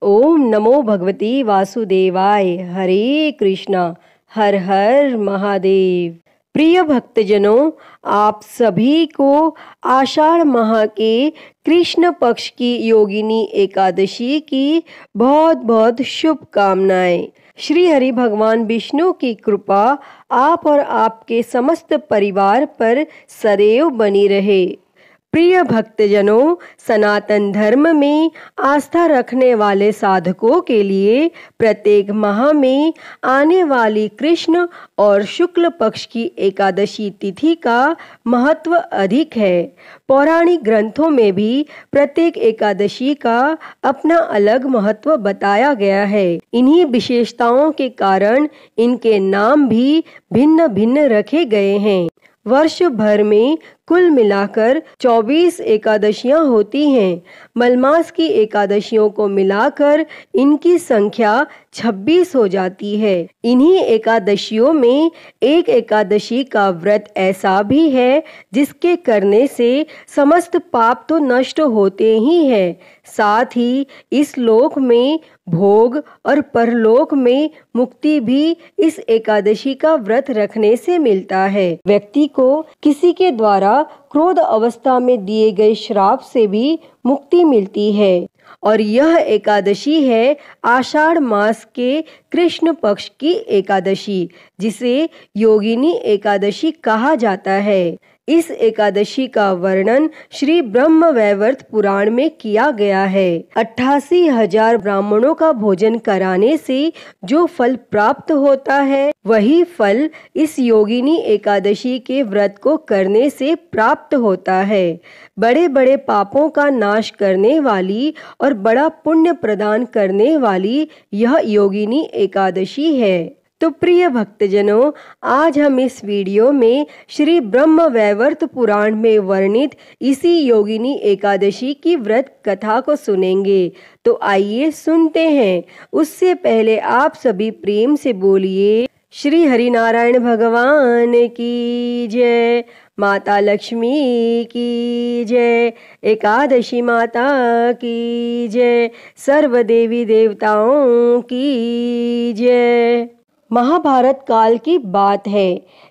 ओम नमो भगवती वासुदेवाय। हरे कृष्णा। हर हर महादेव। प्रिय भक्तजनों, आप सभी को आषाढ़ माह के कृष्ण पक्ष की योगिनी एकादशी की बहुत बहुत शुभकामनाएं। श्री हरि भगवान विष्णु की कृपा आप और आपके समस्त परिवार पर सदैव बनी रहे। प्रिय भक्तजनों, सनातन धर्म में आस्था रखने वाले साधकों के लिए प्रत्येक माह में आने वाली कृष्ण और शुक्ल पक्ष की एकादशी तिथि का महत्व अधिक है। पौराणिक ग्रंथों में भी प्रत्येक एकादशी का अपना अलग महत्व बताया गया है। इन्हीं विशेषताओं के कारण इनके नाम भी भिन्न भिन्न रखे गए हैं। वर्ष भर में कुल मिलाकर 24 एकादशियां होती हैं। मलमास की एकादशियों को मिलाकर इनकी संख्या 26 हो जाती है। इन्हीं एकादशियों में एक एकादशी का व्रत ऐसा भी है जिसके करने से समस्त पाप तो नष्ट होते ही हैं, साथ ही इस लोक में भोग और परलोक में मुक्ति भी इस एकादशी का व्रत रखने से मिलता है। व्यक्ति को किसी के द्वारा क्रोध अवस्था में दिए गए श्राप से भी मुक्ति मिलती है। और यह एकादशी है आषाढ़ मास के कृष्ण पक्ष की एकादशी, जिसे योगिनी एकादशी कहा जाता है। इस एकादशी का वर्णन श्री ब्रह्म वैवर्त पुराण में किया गया है। 88,000 ब्राह्मणों का भोजन कराने से जो फल प्राप्त होता है, वही फल इस योगिनी एकादशी के व्रत को करने से प्राप्त होता है। बड़े बड़े पापों का नाश करने वाली और बड़ा पुण्य प्रदान करने वाली यह योगिनी एकादशी है। तो प्रिय भक्तजनों, आज हम इस वीडियो में श्री ब्रह्म वैवर्त पुराण में वर्णित इसी योगिनी एकादशी की व्रत कथा को सुनेंगे। तो आइए सुनते हैं। उससे पहले आप सभी प्रेम से बोलिए श्री हरिनारायण भगवान की जय, माता लक्ष्मी की जय, एकादशी माता की जय, सर्व देवी देवताओं की जय। महाभारत काल की बात है।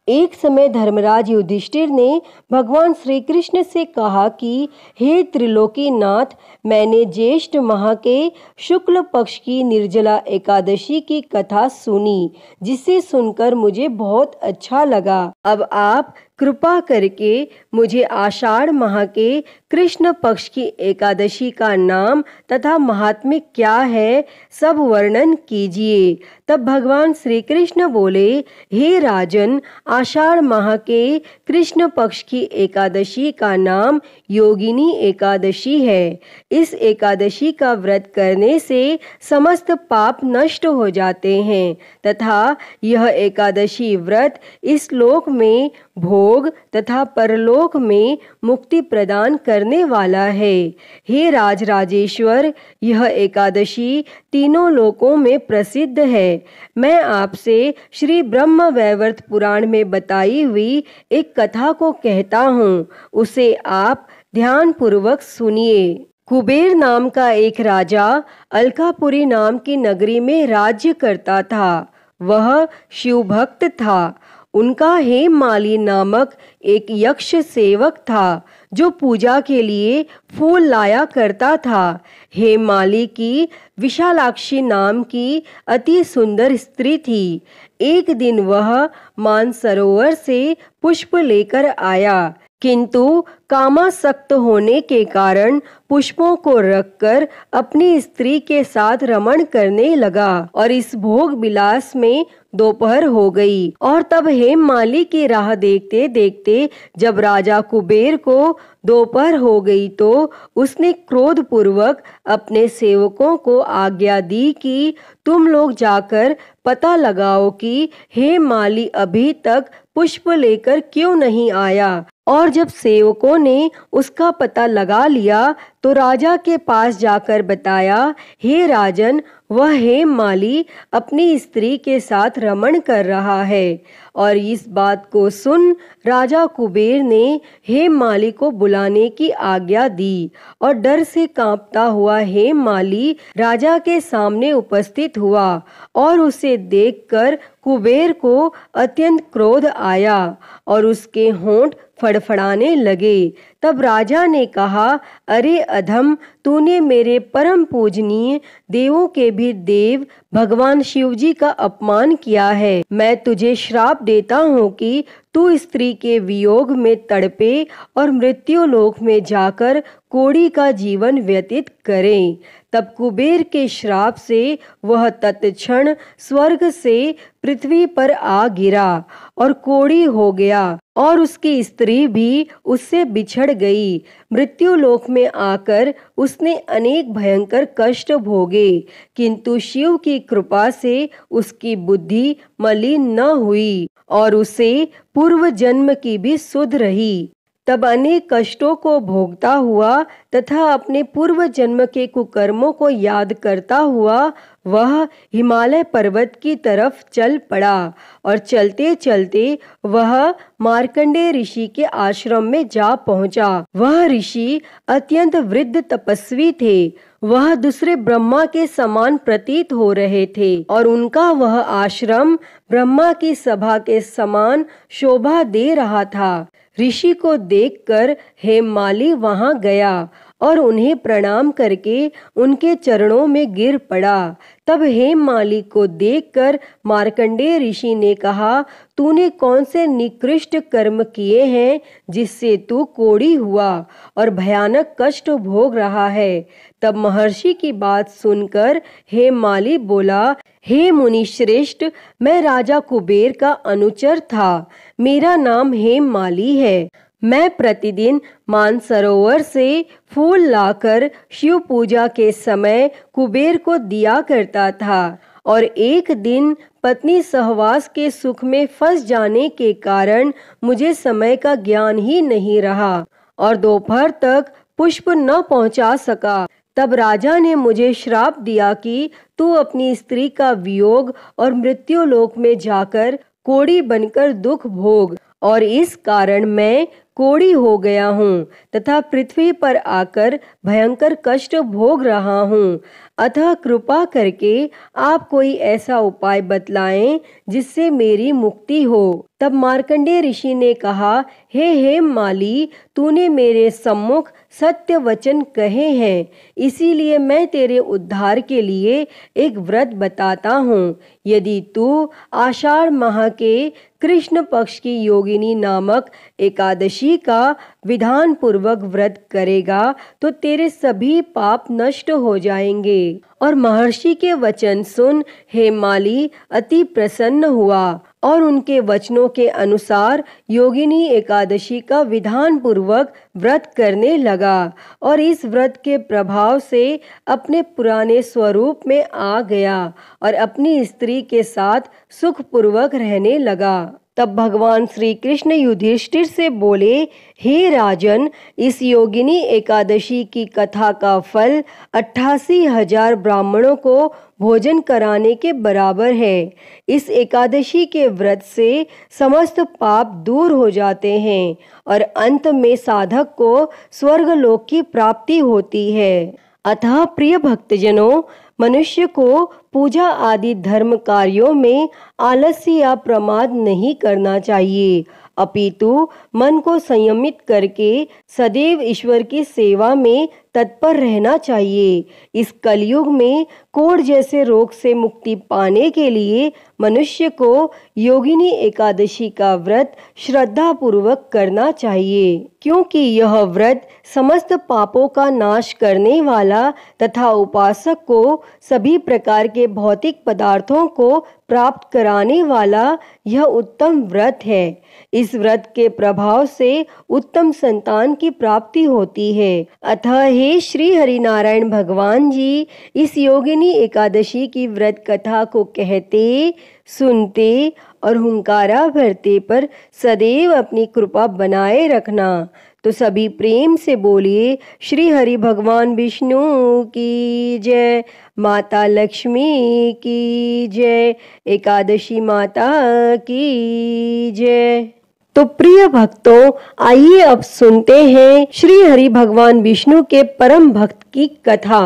एक समय धर्मराज युधिष्ठिर ने भगवान श्री कृष्ण से कहा कि हे त्रिलोकीनाथ, मैंने ज्येष्ठ माह के शुक्ल पक्ष की निर्जला एकादशी की कथा सुनी, जिसे सुनकर मुझे बहुत अच्छा लगा। अब आप कृपा करके मुझे आषाढ़ माह के कृष्ण पक्ष की एकादशी का नाम तथा महात्म्य क्या है सब वर्णन कीजिए। तब भगवान श्री कृष्ण बोले, हे राजन, आषाढ़ माह के कृष्ण पक्ष की एकादशी का नाम योगिनी एकादशी है। इस एकादशी का व्रत करने से समस्त पाप नष्ट हो जाते हैं तथा यह एकादशी व्रत इस लोक में भोग तथा परलोक में मुक्ति प्रदान करने वाला है। हे राजराजेश्वर, यह एकादशी तीनों लोकों में प्रसिद्ध है। मैं आपसे श्री ब्रह्म वैवर्त पुराण में बताई हुई एक कथा को कहता हूँ, उसे आप ध्यान पूर्वक सुनिए। कुबेर नाम का एक राजा अलकापुरी नाम की नगरी में राज्य करता था। वह शिव भक्त था। उनका हेममाली नामक एक यक्ष सेवक था जो पूजा के लिए फूल लाया करता था। हेममाली की विशालाक्षी नाम की अति सुंदर स्त्री थी। एक दिन वह मानसरोवर से पुष्प लेकर आया, किंतु कामासक्त होने के कारण पुष्पों को रखकर अपनी स्त्री के साथ रमण करने लगा और इस भोग विलास में दोपहर हो गई। और तब हेममाली की राह देखते देखते जब राजा कुबेर को दोपहर हो गई तो उसने क्रोध पूर्वक अपने सेवकों को आज्ञा दी कि तुम लोग जाकर पता लगाओ कि हेममाली अभी तक पुष्प लेकर क्यों नहीं आया और जब सेवकों ने उसका पता लगा लिया तो राजा के पास जाकर बताया, हे राजन, वह हेममाली अपनी स्त्री के साथ रमण कर रहा है। और इस बात को सुन राजा कुबेर ने हेममाली को बुलाने की आज्ञा दी और डर से कांपता हुआ हेममाली राजा के सामने उपस्थित हुआ और उसे देखकर कुबेर को अत्यंत क्रोध आया और उसके होंठ फड़फड़ाने लगे। तब राजा ने कहा, अरे अधम, तूने मेरे परम पूजनीय देवों के भी देव भगवान शिव जी का अपमान किया है। मैं तुझे श्राप देता हूँ कि तू स्त्री के वियोग में तड़पे और मृत्यु लोक में जाकर कोढ़ी का जीवन व्यतीत करे। तब कुबेर के श्राप से वह तत्क्षण स्वर्ग से पृथ्वी पर आ गिरा और कोढ़ी हो गया और उसकी स्त्री भी उससे बिछड़ गई। मृत्यु लोक में आकर उसने अनेक भयंकर कष्ट भोगे, किंतु शिव की कृपा से उसकी बुद्धि मलिन न हुई और उसे पूर्व जन्म की भी सुध रही। तब अनेक कष्टों को भोगता हुआ तथा अपने पूर्व जन्म के कुकर्मों को याद करता हुआ वह हिमालय पर्वत की तरफ चल पड़ा और चलते चलते वह मार्कंडेय ऋषि के आश्रम में जा पहुंचा। वह ऋषि अत्यंत वृद्ध तपस्वी थे। वह दूसरे ब्रह्मा के समान प्रतीत हो रहे थे और उनका वह आश्रम ब्रह्मा की सभा के समान शोभा दे रहा था। ऋषि को देखकर हेममाली वहां गया और उन्हें प्रणाम करके उनके चरणों में गिर पड़ा। तब हेममाली को देखकर मार्कंडेय ऋषि ने कहा, तूने कौन से निकृष्ट कर्म किए हैं जिससे तू कोढ़ी हुआ और भयानक कष्ट भोग रहा है। तब महर्षि की बात सुनकर हेममाली बोला, हे मुनि श्रेष्ठ, मैं राजा कुबेर का अनुचर था। मेरा नाम हेममाली है। मैं प्रतिदिन मानसरोवर से फूल लाकर शिव पूजा के समय कुबेर को दिया करता था और एक दिन पत्नी सहवास के सुख में फंस जाने के कारण मुझे समय का ज्ञान ही नहीं रहा और दोपहर तक पुष्प न पहुंचा सका। तब राजा ने मुझे श्राप दिया कि तू अपनी स्त्री का वियोग और मृत्यु लोक में जाकर कोढ़ी बनकर दुख भोग, और इस कारण मैं कोढ़ी हो गया हूँ तथा पृथ्वी पर आकर भयंकर कष्ट भोग रहा हूँ। अतः कृपा करके आप कोई ऐसा उपाय बतलाएं जिससे मेरी मुक्ति हो। तब मार्कंडेय ऋषि ने कहा, हे हेममाली, तूने मेरे सम्मुख सत्य वचन कहे हैं, इसीलिए मैं तेरे उद्धार के लिए एक व्रत बताता हूँ। यदि तू आषाढ़ माह के कृष्ण पक्ष की योगिनी नामक एकादशी का विधान पूर्वक व्रत करेगा तो तेरे सभी पाप नष्ट हो जाएंगे। और महर्षि के वचन सुन हेममाली अति प्रसन्न हुआ और उनके वचनों के अनुसार योगिनी एकादशी का विधान पूर्वक व्रत करने लगा और इस व्रत के प्रभाव से अपने पुराने स्वरूप में आ गया और अपनी स्त्री के साथ सुखपूर्वक रहने लगा। तब भगवान श्री कृष्ण युधिष्ठिर से बोले, हे राजन, इस योगिनी एकादशी की कथा का फल 88,000 ब्राह्मणों को भोजन कराने के बराबर है। इस एकादशी के व्रत से समस्त पाप दूर हो जाते हैं और अंत में साधक को स्वर्गलोक की प्राप्ति होती है। अतः प्रिय भक्तजनों, मनुष्य को पूजा आदि धर्म कार्यों में आलस्य या प्रमाद नहीं करना चाहिए, अपितु मन को संयमित करके सदैव ईश्वर की सेवा में तत्पर रहना चाहिए। इस कलयुग में कोढ़ जैसे रोग से मुक्ति पाने के लिए मनुष्य को योगिनी एकादशी का व्रत श्रद्धा पूर्वक करना चाहिए, क्योंकि यह व्रत समस्त पापों का नाश करने वाला तथा उपासक को सभी प्रकार के भौतिक पदार्थों को प्राप्त कराने वाला यह उत्तम व्रत है। इस व्रत के प्रभाव से उत्तम संतान की प्राप्ति होती है। अतः हे श्री हरिनारायण भगवान जी, इस योगिनी एकादशी की व्रत कथा को कहते, सुनते और हुंकारा भरते पर सदैव अपनी कृपा बनाए रखना। तो सभी प्रेम से बोलिए श्री हरि भगवान विष्णु की जय, माता लक्ष्मी की जय, एकादशी माता की जय। तो प्रिय भक्तों, आइए अब सुनते हैं श्री हरि भगवान विष्णु के परम भक्त की कथा।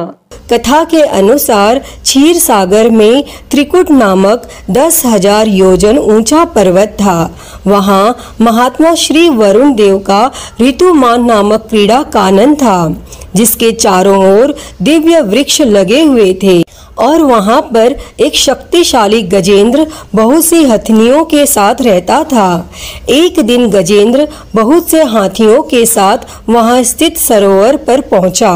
कथा के अनुसार क्षीर सागर में त्रिकुट नामक 10,000 योजन ऊंचा पर्वत था। वहाँ महात्मा श्री वरुण देव का ऋतुमान नामक क्रीड़ा कानन था, जिसके चारों ओर दिव्य वृक्ष लगे हुए थे। और वहाँ पर एक शक्तिशाली गजेंद्र बहुत सी हथनियों के साथ रहता था। एक दिन गजेंद्र बहुत से हाथियों के साथ वहाँ स्थित सरोवर पर पहुँचा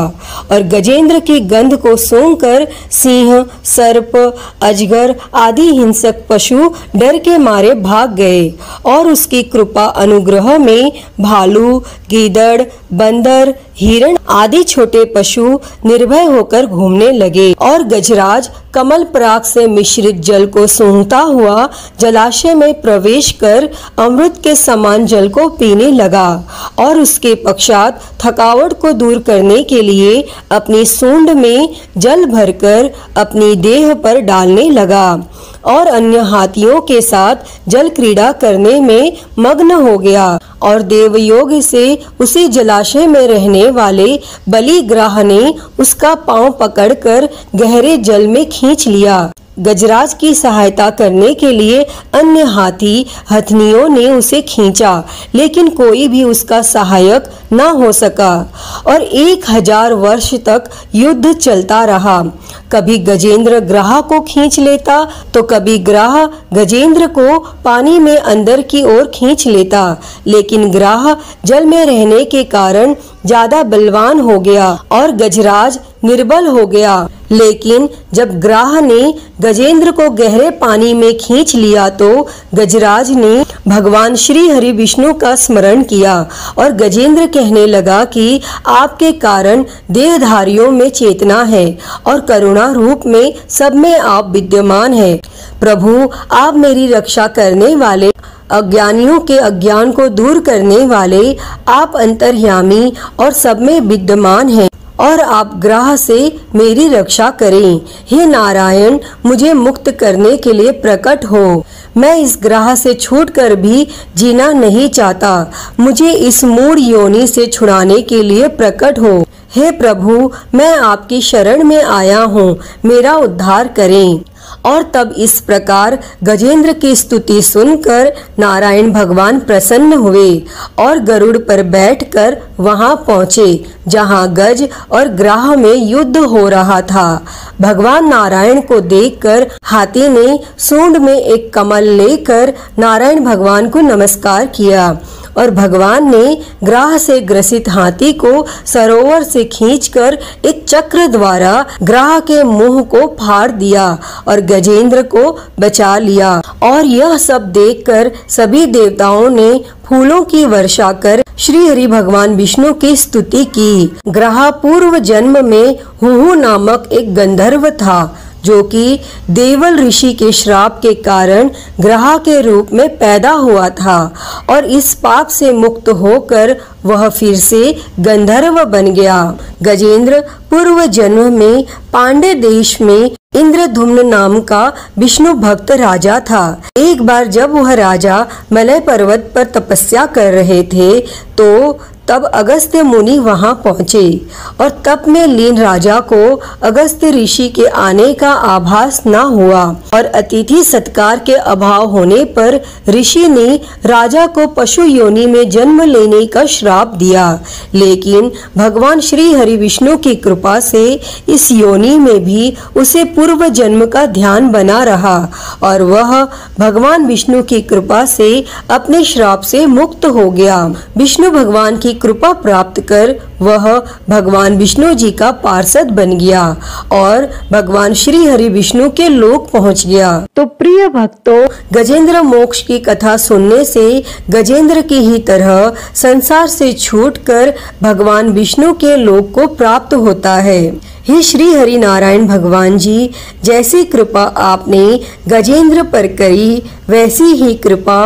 और गजेंद्र की गंध को सूंघकर सिंह, सर्प, अजगर आदि हिंसक पशु डर के मारे भाग गए और उसकी कृपा अनुग्रह में भालू, गीदड़, बंदर, हिरण आदि छोटे पशु निर्भय होकर घूमने लगे। और गजराज कमल पराग से मिश्रित जल को सूंघता हुआ जलाशय में प्रवेश कर अमृत के समान जल को पीने लगा और उसके पश्चात थकावट को दूर करने के लिए अपनी सूंड में जल भरकर अपनी देह पर डालने लगा और अन्य हाथियों के साथ जल क्रीड़ा करने में मग्न हो गया। और देवयोग से उसी जलाशय में रहने वाले बलिग्राह ने उसका पांव पकड़कर गहरे जल में खींच लिया। गजराज की सहायता करने के लिए अन्य हाथी हथनियों ने उसे खींचा, लेकिन कोई भी उसका सहायक न हो सका और 1000 वर्ष तक युद्ध चलता रहा। कभी गजेंद्र ग्राह को खींच लेता तो कभी ग्राह गजेंद्र को पानी में अंदर की ओर खींच लेता, लेकिन ग्राह जल में रहने के कारण ज्यादा बलवान हो गया और गजराज निर्बल हो गया। लेकिन जब ग्राह ने गजेंद्र को गहरे पानी में खींच लिया तो गजराज ने भगवान श्री हरि विष्णु का स्मरण किया और गजेंद्र कहने लगा कि आपके कारण देहधारियों में चेतना है और करुणा रूप में सब में आप विद्यमान हैं। प्रभु, आप मेरी रक्षा करने वाले, अज्ञानियों के अज्ञान को दूर करने वाले, आप अंतर्यामी और सब में विद्यमान हैं और आप ग्राह से मेरी रक्षा करें। हे नारायण, मुझे मुक्त करने के लिए प्रकट हो। मैं इस ग्राह से छूटकर भी जीना नहीं चाहता। मुझे इस मूढ़ योनि से छुड़ाने के लिए प्रकट हो। हे प्रभु, मैं आपकी शरण में आया हूँ, मेरा उद्धार करें। और तब इस प्रकार गजेंद्र की स्तुति सुनकर नारायण भगवान प्रसन्न हुए और गरुड़ पर बैठकर वहां पहुंचे जहां गज और ग्राह में युद्ध हो रहा था। भगवान नारायण को देखकर हाथी ने सूंड में एक कमल लेकर नारायण भगवान को नमस्कार किया और भगवान ने ग्राह से ग्रसित हाथी को सरोवर से खींचकर एक चक्र द्वारा ग्राह के मुंह को फाड़ दिया और गजेंद्र को बचा लिया। और यह सब देखकर सभी देवताओं ने फूलों की वर्षा कर श्री हरि भगवान विष्णु की स्तुति की। ग्राह पूर्व जन्म में हुहु नामक एक गंधर्व था, जो कि देवल ऋषि के श्राप के कारण ग्राह के रूप में पैदा हुआ था और इस पाप से मुक्त होकर वह फिर से गंधर्व बन गया। गजेंद्र पूर्व जन्म में पांडे देश में इंद्रधुम्न नाम का विष्णु भक्त राजा था। एक बार जब वह राजा मलय पर्वत पर तपस्या कर रहे थे तो तब अगस्त्य मुनि वहां पहुंचे और तप में लीन राजा को अगस्त्य ऋषि के आने का आभास न हुआ और अतिथि सत्कार के अभाव होने पर ऋषि ने राजा को पशु योनि में जन्म लेने का श्राप दिया। लेकिन भगवान श्री हरि विष्णु की कृपा से इस योनि में भी उसे पूर्व जन्म का ध्यान बना रहा और वह भगवान विष्णु की कृपा से अपने श्राप से मुक्त हो गया। विष्णु भगवान की कृपा प्राप्त कर वह भगवान विष्णु जी का पार्षद बन गया और भगवान श्री हरि विष्णु के लोक पहुंच गया। तो प्रिय भक्तों, गजेंद्र मोक्ष की कथा सुनने से गजेंद्र की ही तरह संसार से छूटकर भगवान विष्णु के लोक को प्राप्त होता है। हे श्री हरि नारायण भगवान जी, जैसी कृपा आपने गजेंद्र पर करी, वैसी ही कृपा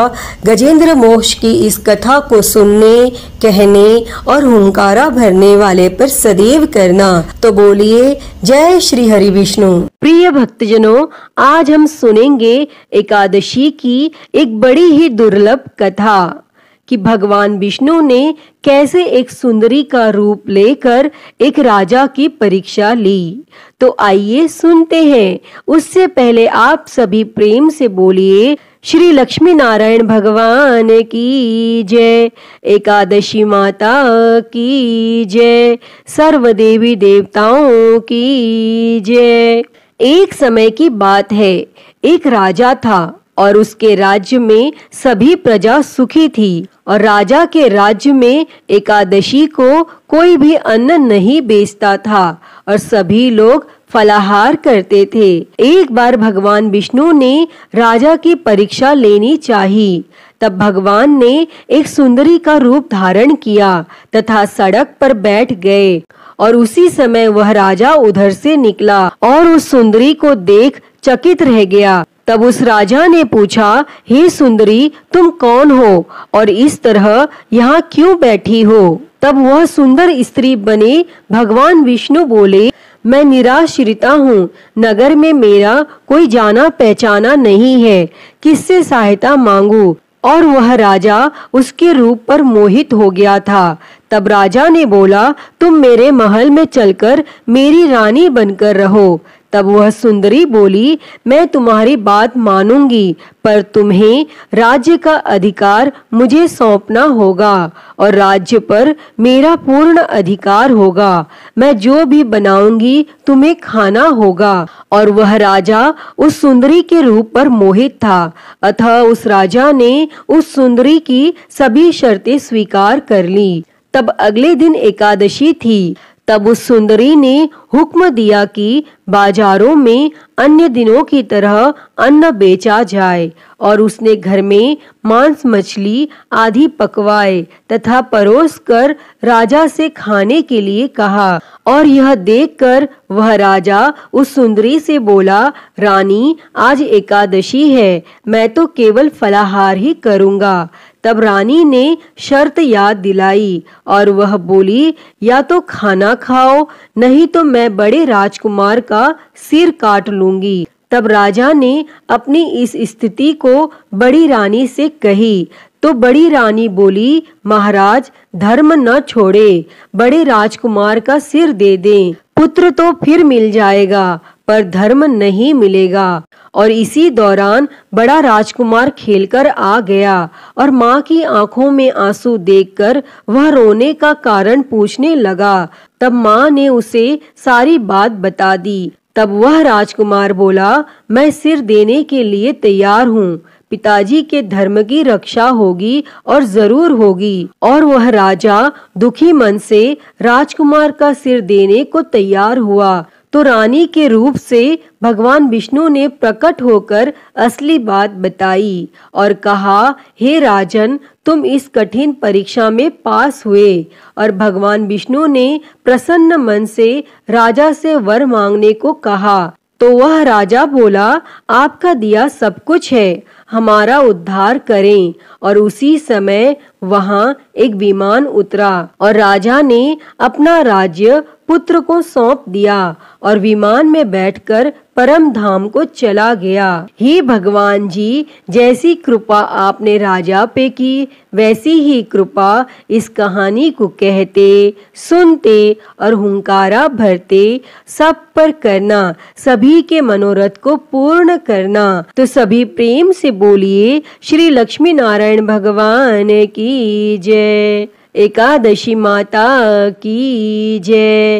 गजेंद्र मोक्ष की इस कथा को सुनने, कहने और हुंकारा भरने वाले पर सदैव करना। तो बोलिए जय श्री हरि विष्णु। प्रिय भक्तजनों, आज हम सुनेंगे एकादशी की एक बड़ी ही दुर्लभ कथा कि भगवान विष्णु ने कैसे एक सुंदरी का रूप लेकर एक राजा की परीक्षा ली। तो आइए सुनते हैं। उससे पहले आप सभी प्रेम से बोलिए श्री लक्ष्मी नारायण भगवान की जय, एकादशी माता की जय, सर्व देवी देवताओं की जय। एक समय की बात है, एक राजा था और उसके राज्य में सभी प्रजा सुखी थी और राजा के राज्य में एकादशी को कोई भी अन्न नहीं बेचता था और सभी लोग फलाहार करते थे। एक बार भगवान विष्णु ने राजा की परीक्षा लेनी चाहिए। तब भगवान ने एक सुंदरी का रूप धारण किया तथा सड़क पर बैठ गए और उसी समय वह राजा उधर से निकला और उस सुंदरी को देख चकित रह गया। तब उस राजा ने पूछा, हे सुंदरी, तुम कौन हो और इस तरह यहाँ क्यों बैठी हो? तब वह सुंदर स्त्री बने भगवान विष्णु बोले, मैं निराश्रिता हूँ, नगर में मेरा कोई जाना पहचाना नहीं है, किससे सहायता मांगू? और वह राजा उसके रूप पर मोहित हो गया था। तब राजा ने बोला, तुम मेरे महल में चलकर मेरी रानी बनकर रहो। तब वह सुंदरी बोली, मैं तुम्हारी बात मानूंगी, पर तुम्हें राज्य का अधिकार मुझे सौंपना होगा और राज्य पर मेरा पूर्ण अधिकार होगा। मैं जो भी बनाऊंगी तुम्हें खाना होगा। और वह राजा उस सुंदरी के रूप पर मोहित था, अतः उस राजा ने उस सुंदरी की सभी शर्तें स्वीकार कर ली। तब अगले दिन एकादशी थी। तब उस सुंदरी ने हुक्म दिया कि बाजारों में अन्य दिनों की तरह अन्न बेचा जाए और उसने घर में मांस मछली आदि पकवाए तथा परोस कर राजा से खाने के लिए कहा। और यह देखकर वह राजा उस सुंदरी से बोला, रानी, आज एकादशी है, मैं तो केवल फलाहार ही करूंगा। तब रानी ने शर्त याद दिलाई और वह बोली, या तो खाना खाओ, नहीं तो मैं बड़े राजकुमार का सिर काट लूंगी। तब राजा ने अपनी इस स्थिति को बड़ी रानी से कही। तो बड़ी रानी बोली, महाराज, धर्म न छोड़े, बड़े राजकुमार का सिर दे दें। पुत्र तो फिर मिल जाएगा, पर धर्म नहीं मिलेगा। और इसी दौरान बड़ा राजकुमार खेलकर आ गया और माँ की आंखों में आंसू देखकर वह रोने का कारण पूछने लगा। तब माँ ने उसे सारी बात बता दी। तब वह राजकुमार बोला, मैं सिर देने के लिए तैयार हूँ, पिताजी के धर्म की रक्षा होगी और जरूर होगी। और वह राजा दुखी मन से राजकुमार का सिर देने को तैयार हुआ। तो रानी के रूप से भगवान विष्णु ने प्रकट होकर असली बात बताई और कहा, हे राजन, तुम इस कठिन परीक्षा में पास हुए। और भगवान विष्णु ने प्रसन्न मन से राजा से वर मांगने को कहा। तो वह राजा बोला, आपका दिया सब कुछ है, हमारा उद्धार करें। और उसी समय वहां एक विमान उतरा और राजा ने अपना राज्य पुत्र को सौंप दिया और विमान में बैठकर परम धाम को चला गया। हे भगवान जी, जैसी कृपा आपने राजा पे की, वैसी ही कृपा इस कहानी को कहते, सुनते और हुंकारा भरते सब पर करना, सभी के मनोरथ को पूर्ण करना। तो सभी प्रेम से बोलिए श्री लक्ष्मी नारायण भगवान की जय, एकादशी माता की जय।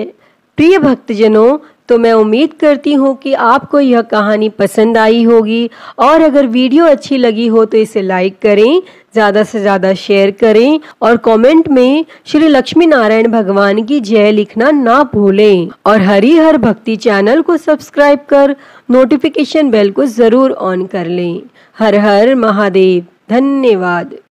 प्रिय भक्तजनों, तो मैं उम्मीद करती हूँ कि आपको यह कहानी पसंद आई होगी और अगर वीडियो अच्छी लगी हो तो इसे लाइक करें, ज़्यादा से ज़्यादा शेयर करें और कमेंट में श्री लक्ष्मी नारायण भगवान की जय लिखना ना भूलें और हरिहर भक्ति चैनल को सब्सक्राइब कर नोटिफिकेशन बेल को ज़रूर ऑन कर लें। हर हर महादेव। धन्यवाद।